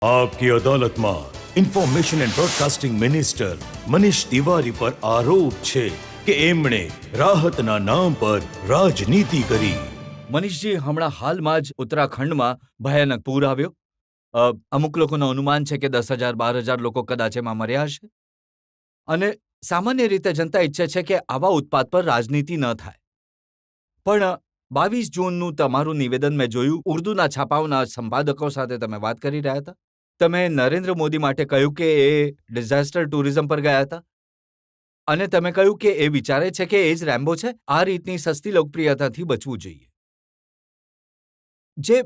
आपकी अदालत में information and broadcasting minister Manish Tiwari पर आरोप છે કે એમણે રાહતના નામ પર રાજનીતિ કરી। મનીષજી, હમણાં હાલમાં જ ઉત્તરાખંડમાં ભયાનક પૂર આવ્યો। અમુક લોકોનું અનુમાન છે કે 10,000 12,000 લોકો કદાચ એમાં મર્યા હશે। અને સામાન્ય રીતે જનતા ઈચ્છે છે કે આવા ઉત્પાત પર રાજનીતિ ન થાય, પણ 22 જૂનનું તમારું નિવેદન મેં જોયું। ઉર્દુના છાપાઓના સંપાદકો સાથે તમે વાત કરી રહ્યા હતા। તમે નરેન્દ્ર મોદી માટે કહ્યું કે એ ડિઝાસ્ટર ટુરિઝમ પર ગયા હતા, અને તમે કહ્યું કે એ વિચારે છે કે એ જ રેમ્બો છે। આ રીતની સસ્તી લોકપ્રિયતાથી બચવું જોઈએ। જે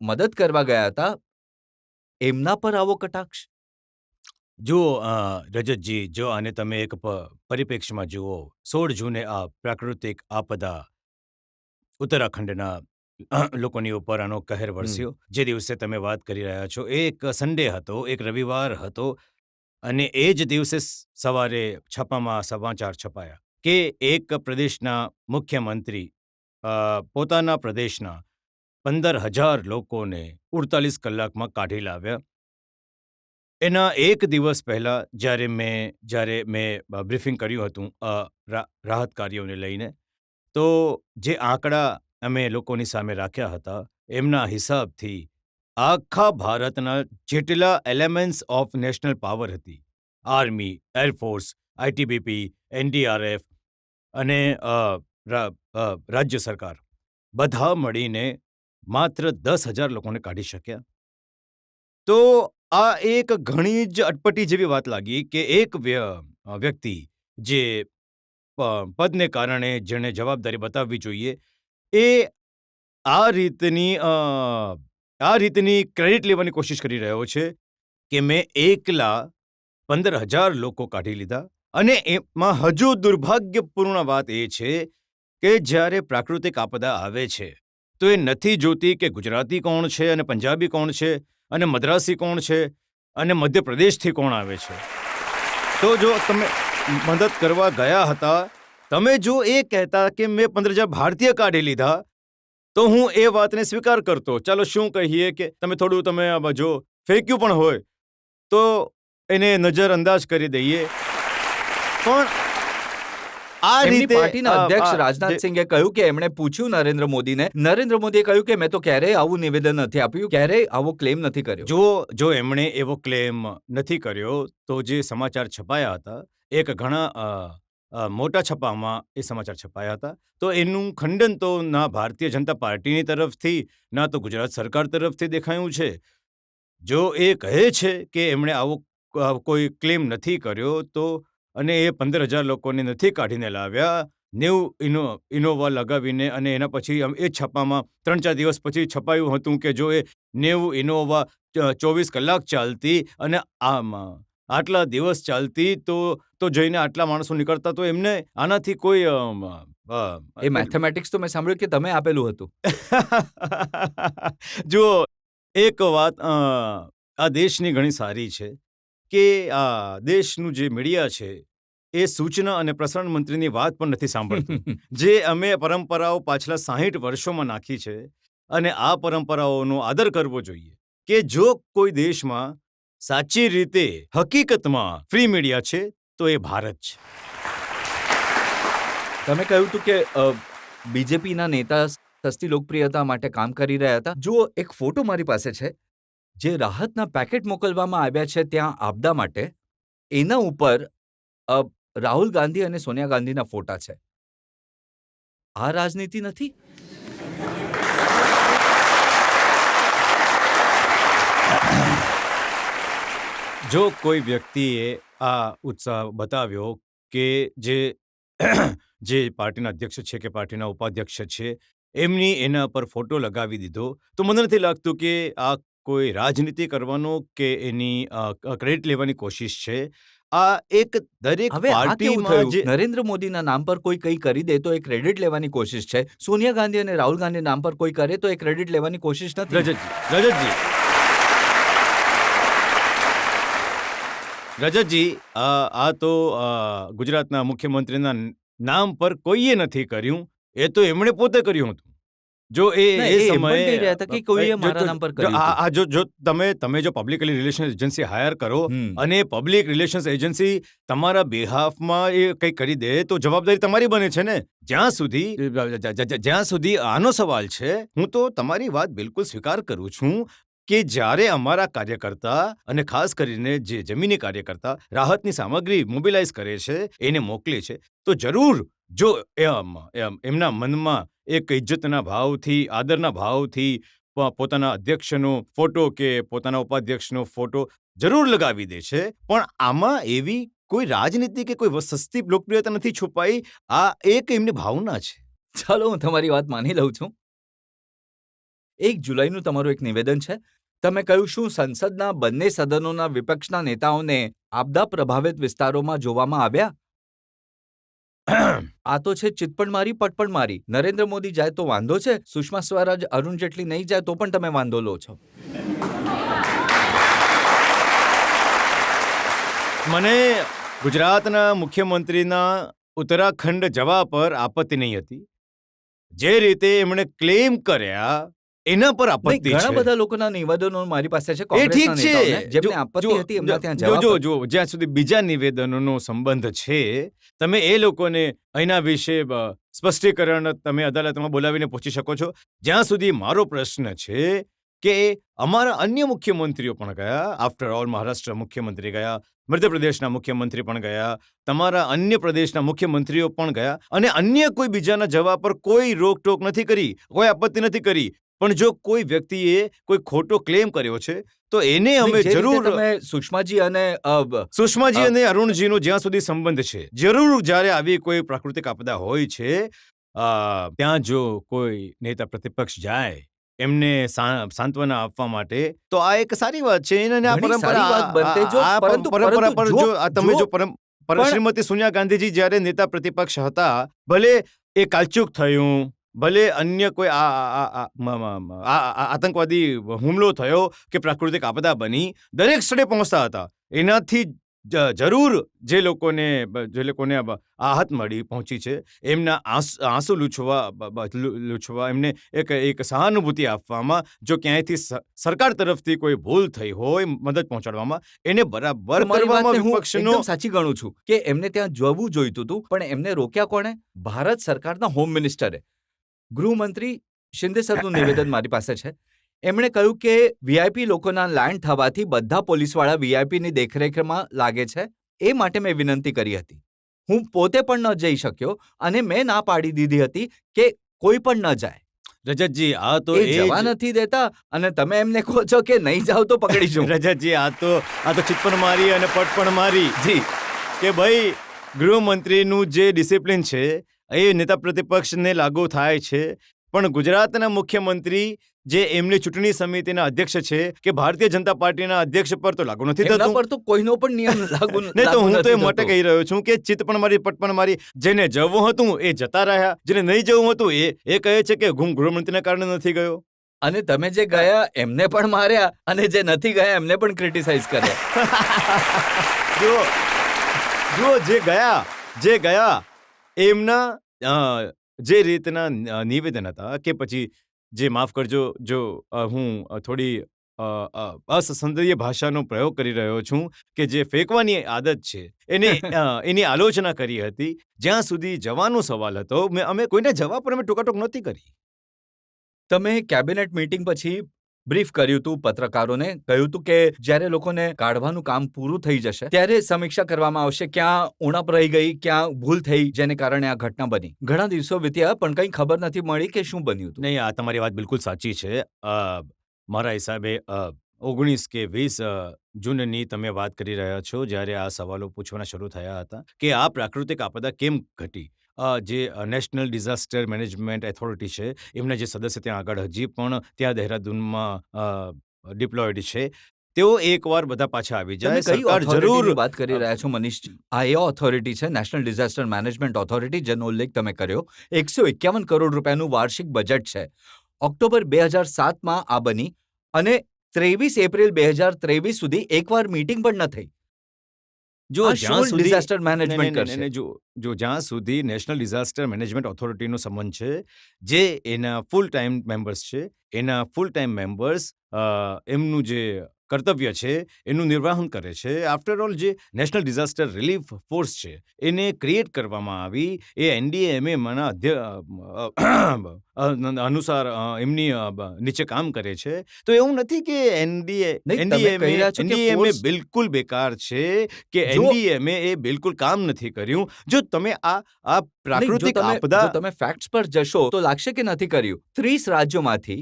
મદદ કરવા ગયા હતા એમના પર આવો કટાક્ષ? જુઓ રજતજી, જો આને તમે એક પરિપ્રેક્ષ્યમાં જુઓ, 16 જૂને આ પ્રાકૃતિક આપદા ઉત્તરાખંડના લોકોની ઉપર આનો કહેર વરસ્યો। જે દિવસે તમે વાત કરી રહ્યા છો એ એક સન્ડે હતો, એક રવિવાર હતો, અને એ જ દિવસે સવારે છાપામાં સમાચાર છપાયા કે એક પ્રદેશના મુખ્યમંત્રી પોતાના પ્રદેશના 15,000 લોકોને 48 કલાકમાં કાઢી લાવ્યા। એના એક દિવસ પહેલા જ્યારે મેં બ્રીફિંગ કર્યું હતું રાહત કાર્યોને લઈને, તો જે આંકડા અમે લોકોની સામે રાખ્યા હતા એમના હિસાબથી આખા ભારતના જેટલા એલિમેન્ટ્સ ઓફ નેશનલ પાવર હતી, આર્મી, એરફોર્સ, આઈટીબીપી, એનડીઆરએફ અને રાજ્ય સરકાર, બધા મળીને માત્ર 10,000 લોકોને કાઢી શક્યા। તો આ એક ઘણી જ અટપટી જેવી વાત લાગી કે એક વ્યક્તિ જે પદને કારણે જેણે જવાબદારી બતાવવી જોઈએ એ આ રીતની ક્રેડિટ લેવાની કોશિશ કરી રહ્યો છે કે મેં એકલા 15,000 લોકો કાઢી લીધા। અને એમાં હજુ દુર્ભાગ્યપૂર્ણ વાત એ છે કે જ્યારે પ્રાકૃતિક આપદા આવે છે તો એ નથી જોતી કે ગુજરાતી કોણ છે અને પંજાબી કોણ છે અને મદ્રાસી કોણ છે અને મધ્યપ્રદેશથી કોણ આવે છે। તો જો તમે મદદ કરવા ગયા હતા, તમે જો એ કહેતા કે મેં 15,000 ભારતીય કાઢી લીધા, તો હું એ વાતને સ્વીકાર કરતો। ચાલો શું કહીએ કે તમે જો ફેંક્યું પણ હોય તો એને નજરઅંદાજ કરી દઈએ, પણ આ રીતે પાર્ટીના અધ્યક્ષ રાજનાથ સિંહે કહ્યું કે એમણે પૂછ્યું નરેન્દ્ર મોદીને, નરેન્દ્ર મોદીએ કહ્યું કે મેં તો ક્યારેય આવું નિવેદન નથી આપ્યું, ક્યારેય આવો ક્લેમ નથી કર્યો। જો એમણે એવો ક્લેમ નથી કર્યો તો જે સમાચાર છપાયા હતા, એક ઘણા મોટા છપામાં એ સમાચાર છપાયા હતા, તો એનું ખંડન તો ના ભારતીય જનતા પાર્ટીની તરફથી ના તો ગુજરાત સરકાર તરફથી દેખાયું છે। જો એ કહે છે કે એમણે આવો કોઈ ક્લેમ નથી કર્યો, તો અને એ 15,000 લોકોને નથી કાઢીને લાવ્યા, 90 ઇનોવા લગાવીને, અને એના પછી એ છાપામાં 3-4 દિવસ પછી છપાયું હતું કે જો એ 90 ઇનોવા 24 કલાક ચાલતી અને આટલા દિવસ ચાલતી તો જઈને આટલા માણસો નીકળતા, તો એમને આનાથી કોઈ એ મેથેમેટિક્સ તો મેં સાંભળ્યું કે તમે આપેલું હતું। જુઓ, એક વાત આ દેશની ઘણી સારી છે કે આ દેશનું જે મીડિયા છે એ સૂચના અને પ્રસારણ મંત્રીની વાત પણ નથી સાંભળતું। જે અમે પરંપરાઓ પાછલા 60 વર્ષોમાં નાખી છે, અને આ પરંપરાઓનો આદર કરવો જોઈએ કે જો કોઈ દેશમાં સાચી રીતે હકીકતમાં ફ્રી મીડિયા છે તો એ ભારત છે। તમે કહ્યું હતું કે બીજેપીના નેતા સસ્તી લોકપ્રિયતા માટે કામ કરી રહ્યા હતા। જુઓ, એક ફોટો મારી પાસે છે, જે રાહતના પેકેટ મોકલવામાં આવ્યા છે ત્યાં આપદા માટે, એના ઉપર રાહુલ ગાંધી અને સોનિયા ગાંધીના ફોટા છે। આ રાજનીતિ નથી? જો કોઈ વ્યક્તિએ આ ઉત્સાહ બતાવ્યો કે જે પાર્ટીના અધ્યક્ષ છે કે પાર્ટીના ઉપાધ્યક્ષ છે, એમની એના પર ફોટો લગાવી દીધો, તો મને નથી લાગતું કે આ કોઈ રાજનીતિ કરવાનો કે એની ક્રેડિટ લેવાની કોશિશ છે। આ એક દરેક પાર્ટીમાં જે નરેન્દ્ર મોદીના નામ પર કોઈ કંઈ કરી દે તો એ ક્રેડિટ લેવાની કોશિશ છે, સોનિયા ગાંધી અને રાહુલ ગાંધી નામ પર કોઈ કરે તો એ ક્રેડિટ લેવાની કોશિશ નથી। રજતજી, આ તો ગુજરાતના મુખ્યમંત્રીના નામ પર કોઈએ નથી કર્યું, એ તો એમણે પોતે કર્યું હતું। જો ના, એ એ એમ પણ સમયે કહી રહ્યા હતા કે કોઈએ મારા નામ પર કર્યું હતું. જો તમે જો પબ્લિક રિલેશન એજન્સી હાયર કરો હમ. અને પબ્લિક રિલેશન્સ એજન્સી તમારા બેહાફમાં એ કંઈ કરી દે તો જવાબદારી તમારી બને છે ને. જ્યાં સુધી આનો સવાલ છે, હું તો તમારી વાત બિલકુલ સ્વીકાર કરું છું કે જ્યારે અમારા કાર્યકર્તા અને ખાસ કરીને જે જમીની કાર્યકર્તા રાહતની સામગ્રી મોબિલાઇઝ કરે છે, એને મોકલે છે, તો જરૂર જો એમના મનમાં એક ઇજ્જતના ભાવથી, આદરના ભાવથી પોતાના અધ્યક્ષનો ફોટો કે પોતાના ઉપાધ્યક્ષનો ફોટો જરૂર લગાવી દે છે, પણ આમાં એવી કોઈ રાજનીતિ કે કોઈ સસ્તી લોકપ્રિયતા નથી છુપાઈ. આ એક એમની ભાવના છે. ચાલો, હું તમારી વાત માની લઉં છું. 1 જુલાઈનું તમારું એક નિવેદન છે. તમે કહ્યું, શું સંસદના બંને સદનોના વિપક્ષના નેતાઓને આપદા પ્રભાવિત વિસ્તારોમાં જોવામાં આવ્યા? આ તો છે ચિતપણ મારી, પટપણ મારી. નરેન્દ્ર મોદી જાય તો વાંધો છે, સુષ્મા સ્વરાજ, અરુણ જેટલી નહીં જાય તો પણ તમે વાંધો લો છો. મને ગુજરાતના મુખ્યમંત્રીના ઉત્તરાખંડ જવા પર આપત્તિ નહીં હતી. જે રીતે એમણે ક્લેમ કર્યા એના પર નહીં, આપત્તિ ઘણા છે. બધા લોકોના નિવેદનો મારી પાસે છે એ ઠીક કોંગ્રેસના છે. નેતાઓને, જેમને આપત્તિ હતી એમના ત્યાં જવા પર. જો જ્યાં સુધી બીજા નિવેદનોનો સંબંધ છે, તમે એ લોકોને એના વિશે સ્પષ્ટીકરણ તમે અદાલતમાં બોલાવીને પૂછી શકો છો. જ્યાં સુધી મારો પ્રશ્ન છે કે અમારા અન્ય મુખ્યમંત્રીઓ પણ ગયા. આફ્ટર ઓલ મહારાષ્ટ્ર મુખ્યમંત્રી ગયા, મધ્યપ્રદેશના મુખ્યમંત્રી પણ ગયા, તમારા અન્ય પ્રદેશના મુખ્યમંત્રીઓ પણ ગયા, અને અન્ય કોઈ બીજાના જવા પર કોઈ રોકટોક નથી કરી, કોઈ આપત્તિ નથી કરી. પણ જો કોઈ વ્યક્તિએ કોઈ ખોટો ક્લેમ કર્યો છે તો એને અમે નહીં, જે રીતે જરૂર તમે સુષ્માજી અને સુષ્માજી અને અરુણજીનો જ્યાં સુધી સંબંધ છે, જરૂર જ્યારે આવી કોઈ પ્રાકૃતિક આપદા હોય છે, ત્યાં જો કોઈ નેતા પ્રતિપક્ષ જાય એમને સાંત્વના આપવા માટે, તો આ એક સારી વાત છે. અને આ ઘણી સારી વાત બનતે જો, આ પરંતુ- પરંપરા પર પરંતુ જો આ તમે જો- જો શ્રીમતી સોનિયા ગાંધીજી જ્યારે નેતા પ્રતિપક્ષ હતા, ભલે એ કાલચૂક થયું, ભલે અન્ય કોઈ આતંકવાદી હુમલો થયો કે પ્રાકૃતિક આપદા બની, દરેક સ્થળે પહોંચતા હતા. એનાથી જરૂર જે લોકોને આહત મળી પહોંચી છે, એમના આંસુ લૂછવા, એમને એક સહાનુભૂતિ આપવામાં, જો ક્યાંયથી સરકાર તરફથી કોઈ ભૂલ થઈ હોય મદદ પહોંચાડવામાં, એને બરાબર તમારી કરવામાં વાતને હું વિપક્ષનો એકદમ સાચી ગણું છું કે એમને ત્યાં જવું જોઈતું હતું, પણ એમને રોક્યા કોણે? ભારત સરકારના હોમ મિનિસ્ટરે. ગૃહમંત્રી શિંદે સરનું નિવેદન મારી પાસે છે. એમણે કહ્યું કે વીઆઈપી લોકોના લેન્ડ થવાથી બધા પોલીસવાળા વીઆઈપીની દેખરેખમાં લાગે છે, એ માટે મેં વિનંતી કરી હતી. હું પોતે પણ ન જઈ શક્યો અને મેં ના પાડી દીધી હતી કે કોઈ પણ ન જાય. રજતજી, આ તો એ જવા નથી દેતા અને તમે એમને કહો છો કે નહીં જાવ તો પકડીશું. રજતજી, આ તો ચિત્પણ મારી અને પટપણ મારી જી, કે ભાઈ, ગૃહમંત્રીનું જે ડિસિપ્લિન છે એ નેતા પ્રતિપક્ષને લાગુ થાય છે, પણ ગુજરાતના મુખ્યમંત્રી જે એમની ચૂંટણી સમિતિના અધ્યક્ષ છે કે ભારતીય જનતા પાર્ટીના અધ્યક્ષ પર તો લાગુ નથી એમના થતું. પર તો કોઈનો પણ નિયમ લાગુ નહીં, તો લાગુ હું તો નથી એ માટે થતો. કહી રહ્યો છું કે ચિત્ત પણ મારી, પટ પણ મારી. જેને જવું હતું એ જતા રહ્યા, જેને નહીં જવું હતું એ કહે છે કે હું ગૃહમંત્રીના કારણે નથી ગયો. અને તમે જે ગયા એમને પણ માર્યા અને જે નથી ગયા એમને પણ ક્રિટિસાઇઝ કર્યા. જુઓ, જે ગયા એમના જે રીતના નિવેદન હતા, કે પછી જે માફ કરજો જો હું થોડી અસંસદીય ભાષાનો પ્રયોગ કરી રહ્યો છું, કે જે ફેંકવાની આદત છે એની આલોચના કરી હતી. જ્યાં સુધી જવાનો સવાલ હતો, અમે કોઈને જવા પર અમે ટોકાટોક નહોતી કરી. તમે કેબિનેટ મીટિંગ પછી બ્રીફ કર્યું હતું પત્રકારોને, કહ્યું હતું કે જ્યારે લોકોને કાઢવાનું કામ પૂરું થઈ જશે ત્યારે સમીક્ષા કરવામાં આવશે, ક્યાં ઉણપ રહી ગઈ, ક્યાં ભૂલ થઈ જેને કારણે આ ઘટના બની. ઘણા દિવસો વીત્યા પણ કંઈ ખબર નથી મળી કે શું બન્યું હતું. નહીં, આ તમારી વાત બિલકુલ સાચી છે. મારા હિસાબે 19 કે 20 જૂનની તમે વાત કરી રહ્યા છો, જ્યારે આ સવાલો પૂછવાના શરૂ થયા હતા કે આ પ્રાકૃતિક આપદા કેમ ઘટી. જે નેશનલ ડિઝાસ્ટર મેનેજમેન્ટ ઓથોરિટી છે, એમના જે સદસ્ય ત્યાં આગળ હજી પણ ત્યાં દહેરાદૂનમાં ડિપ્લોયડ છે, તેઓ એકવાર બધા પાછા આવી જાય. તમે કઈ સરકાર ઓથોરિટીની જરૂર વાત કરી રહ્યા છો મનીષજી? આ એ ઓથોરિટી છે નેશનલ ડિઝાસ્ટર મેનેજમેન્ટ ઓથોરિટી, જેનો ઉલ્લેખ તમે કર્યો. 151 કરોડ રૂપિયાનું વાર્ષિક બજેટ છે. ઓક્ટોબર 2007માં આ બની અને 23 એપ્રિલ 2023 સુધી એકવાર મીટિંગ પણ ન થઈ. જો આ જ્યાં શું સુધી ડિઝાસ્ટર નહીં, મેનેજમેન્ટ નહીં, નહીં, કરશે? નહીં, જો જ્યાં સુધી નેશનલ ડિઝાસ્ટર મેનેજમેન્ટ ઓથોરિટીનો સંબંધ છે, જે એના ફૂલ ટાઈમ મેમ્બર્સ છે, એના ફૂલ ટાઈમ મેમ્બર્સ એમનું જે કર્તવ્ય છે એનું નિર્વહન કરે છે. આફ્ટર ઓલ જે નેશનલ ડિઝાસ્ટર રિલીફ ફોર્સ છે એને ક્રિએટ કરવામાં આવી એ એનડીએમએના અનુસાર એમની નીચે કામ કરે છે. તો એવું નથી કે નહીં, તમે કહી રહ્યા છો કે એનડીએમએ force- બિલકુલ બેકાર છે કે જો- એનડીએમએ એ બિલકુલ કામ નથી કર્યું. જો તમે આ નહીં, પ્રાકૃતિક આપદા જો તમે ફેક્ટ્સ પર જશો તો લાગશે કે નથી કર્યું. 30 રાજ્યોમાંથી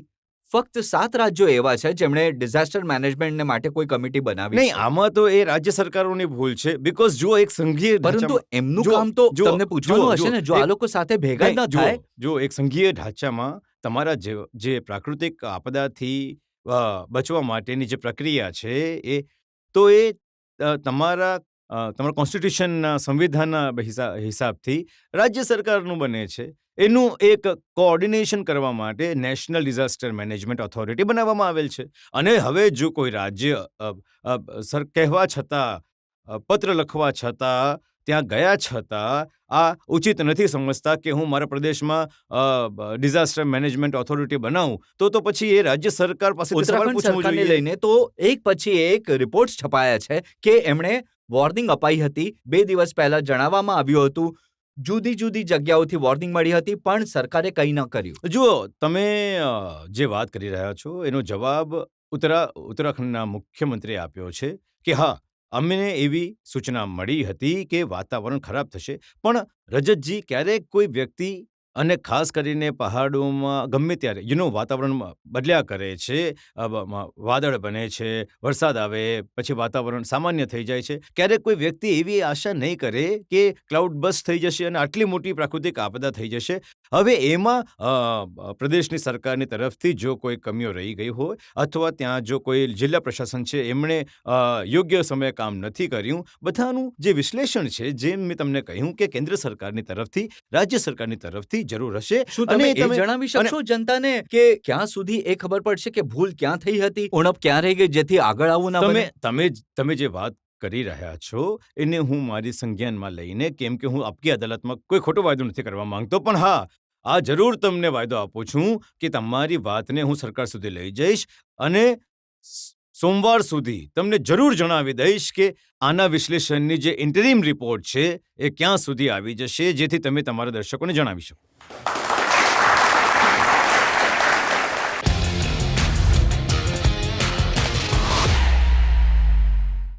ફક્ત 7 રાજ્યો એવા છે જેમણે ડિઝાસ્ટર મેનેજમેન્ટને માટે કોઈ કમિટી બનાવી નહીં, છે. આમાં તો એ રાજ્ય સરકારોની ભૂલ છે. બીકોઝ જો એક સંઘીય પરંતુ ઢાંચામાં- એમનું જો- કામ તો જો- તમને પૂછવાનું જો- હશે ને, જો આ એક- લોકો સાથે ભેગા જ ન નહીં, થાય. જો એક સંઘીય ઢાંચામાં તમારા જે પ્રાકૃતિક આપદાથી બચવા માટેની જે પ્રક્રિયા છે એ તમારા કોન્સ્ટિટ્યુશનના સંવિધાનના હિસાબથી રાજ્ય સરકારનું બને છે. એનું એક કોઓર્ડિનેશન કરવા માટે નેશનલ ડિઝાસ્ટર મેનેજમેન્ટ ઓથોરિટી બનાવવામાં આવેલ છે. અને હવે જો કોઈ રાજ્ય કહેવા છતાં પત્ર લખવા છતાં ત્યાં ગયા છતાં આ ઉચિત નથી સમજતા કે હું મારા પ્રદેશમાં ડિઝાસ્ટર મેનેજમેન્ટ ઓથોરિટી બનાવું, તો પછી એ રાજ્ય સરકાર પાસે સવાલ ઉત્તરાખંડ પૂછવું સરકારને જોઈએ. લઈને તો એક પછી એક રિપોર્ટ્સ છપાયા છે કે એમણે વોર્નિંગ અપાઈ હતી. 2 દિવસ પહેલા જણાવવામાં આવ્યું હતું, જુદી જુદી જગ્યાઓથી વોર્નિંગ મળી હતી, પણ સરકારે કંઈ ન કર્યું. જુઓ, તમે જે વાત કરી રહ્યા છો એનો જવાબ ઉત્તરાખંડના મુખ્યમંત્રીએ આપ્યો છે કે હા, અમને એવી સૂચના મળી હતી કે વાતાવરણ ખરાબ થશે. પણ રજતજી, ક્યારેક કોઈ વ્યક્તિ અને ખાસ કરીને પહાડોમાં ગમે ત્યારે વાતાવરણ બદલ્યા કરે છે, વાદળ બને છે, વરસાદ આવે, પછી વાતાવરણ સામાન્ય થઈ જાય છે. ક્યારેક કોઈ વ્યક્તિ એવી આશા નહીં કરે કે ક્લાઉડ બસ્ટ થઈ જશે અને આટલી મોટી પ્રાકૃતિક આપદા થઈ જશે. હવે એમાં પ્રદેશની સરકારની તરફથી જો કોઈ કમીઓ રહી ગઈ હોય અથવા ત્યાં જો કોઈ જિલ્લા પ્રશાસન છે એમણે યોગ્ય સમયે કામ નથી કર્યું, બધાનું જે વિશ્લેષણ છે, જેમ મેં તમને કહ્યું કે કેન્દ્ર સરકારની તરફથી, રાજ્ય સરકારની તરફથી જરૂર હશે. શું તમે અને એ જણાવી શકશો જનતાને કે ક્યાં સુધી એ ખબર પડશે કે ભૂલ ક્યાં થઈ હતી, ઉણપ ક્યાં રહી ગઈ, જેથી આગળ આવું ના બને? તમે જે વાત કરી રહ્યા છો એને હું મારી સંજ્ઞાનમાં લઈને, કેમ કે હું આપકી અદાલતમાં કોઈ ખોટો વાયદો નથી કરવા માંગતો, પણ હા, આ જરૂર તમને વાયદો આપું છું કે તમારી વાતને હું સરકાર સુધી લઈ જઈશ અને સોમવાર સુધી તમને જરૂર જણાવી દઈશ કે આના વિશ્લેષણની જે ઇન્ટરિમ રિપોર્ટ છે એ ક્યાં સુધી આવી જશે, જેથી તમે તમારા દર્શકોને જણાવી શકો.